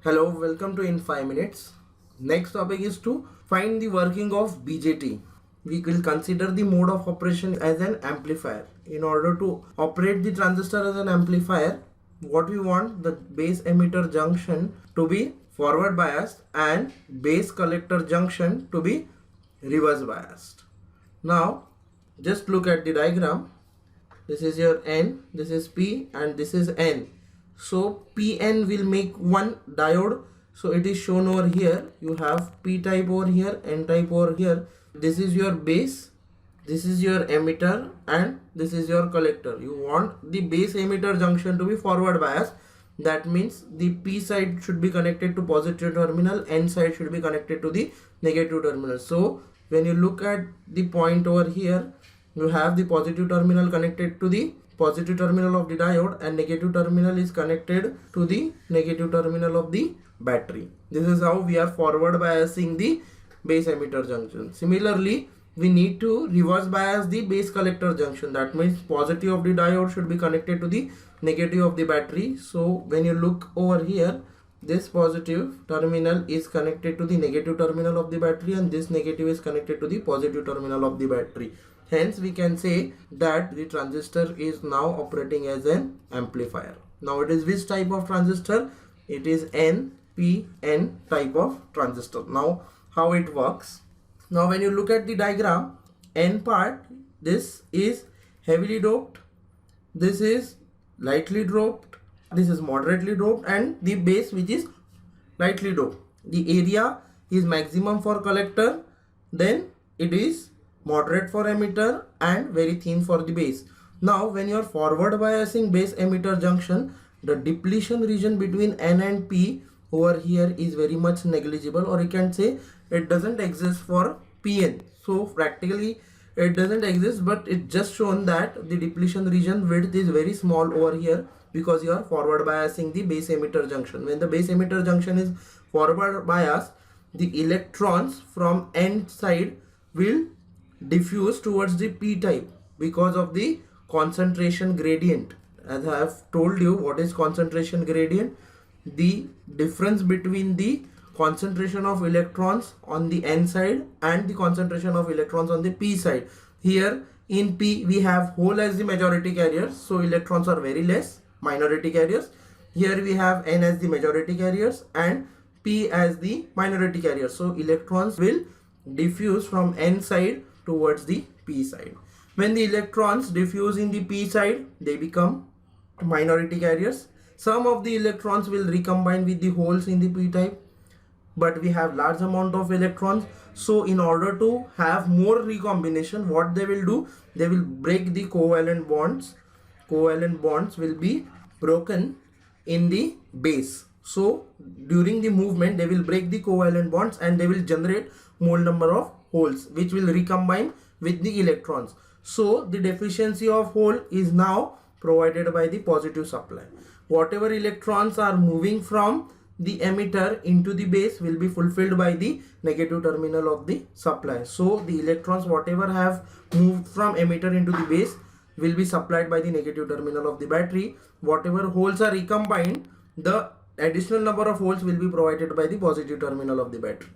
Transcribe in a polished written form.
Hello, welcome to In 5 Minutes. Next topic is to find the working of BJT. We will consider the mode of operation as an amplifier. In order to operate the transistor as an amplifier, what we want the base emitter junction to be forward biased and base collector junction to be reverse biased. Now, just look at the diagram. This is your N, this is P and this is N. So PN will make one diode. So it is shown over here. You have P type over here, N type over here. This is your base, this is your emitter and this is your collector. You want the base emitter junction to be forward biased. That means the P side should be connected to positive terminal, N side should be connected to the negative terminal. So when you look at the point over here, you have the positive terminal connected to the positive terminal of the diode and negative terminal is connected to the negative terminal of the battery. This is how we are forward biasing the base emitter junction. Similarly, we need to reverse bias the base collector junction. That means positive of the diode should be connected to the negative of the battery. So when you look over here, this positive terminal is connected to the negative terminal of the battery and this negative is connected to the positive terminal of the battery. Hence we can say that the transistor is now operating as an amplifier. Now it is which type of transistor? It is NPN type of transistor. Now how it works? Now when you look at the diagram, N part, this is heavily doped, this is lightly doped, this is moderately doped and the base which is lightly doped. The area is maximum for collector, then it is moderate for emitter and very thin for the base. Now when you are forward biasing base emitter junction, the depletion region between N and P over here is very much negligible, or you can say it doesn't exist for PN. So practically it doesn't exist, but it just shown that the depletion region width is very small over here because you are forward biasing the base emitter junction. When the base emitter junction is forward biased, the electrons from N side will diffuse towards the P type because of the concentration gradient. As I have told you, what is concentration gradient? The difference between the concentration of electrons on the N side and the concentration of electrons on the P side. Here in P we have hole as the majority carriers, so electrons are very less, minority carriers. Here we have N as the majority carriers and P as the minority carriers, so electrons will diffuse from N side towards the P side. When the electrons diffuse in the P side, they become minority carriers. Some of the electrons will recombine with the holes in the P type, but we have large amount of electrons. So in order to have more recombination, what they will do, they will break the covalent bonds. Covalent bonds will be broken in the base. So during the movement, they will break the covalent bonds and they will generate more number of holes which will recombine with the electrons. So the deficiency of hole is now provided by the positive supply. Whatever electrons are moving from the emitter into the base will be fulfilled by the negative terminal of the supply. So the electrons whatever have moved from emitter into the base will be supplied by the negative terminal of the battery. Whatever holes are recombined, the additional number of holes will be provided by the positive terminal of the battery.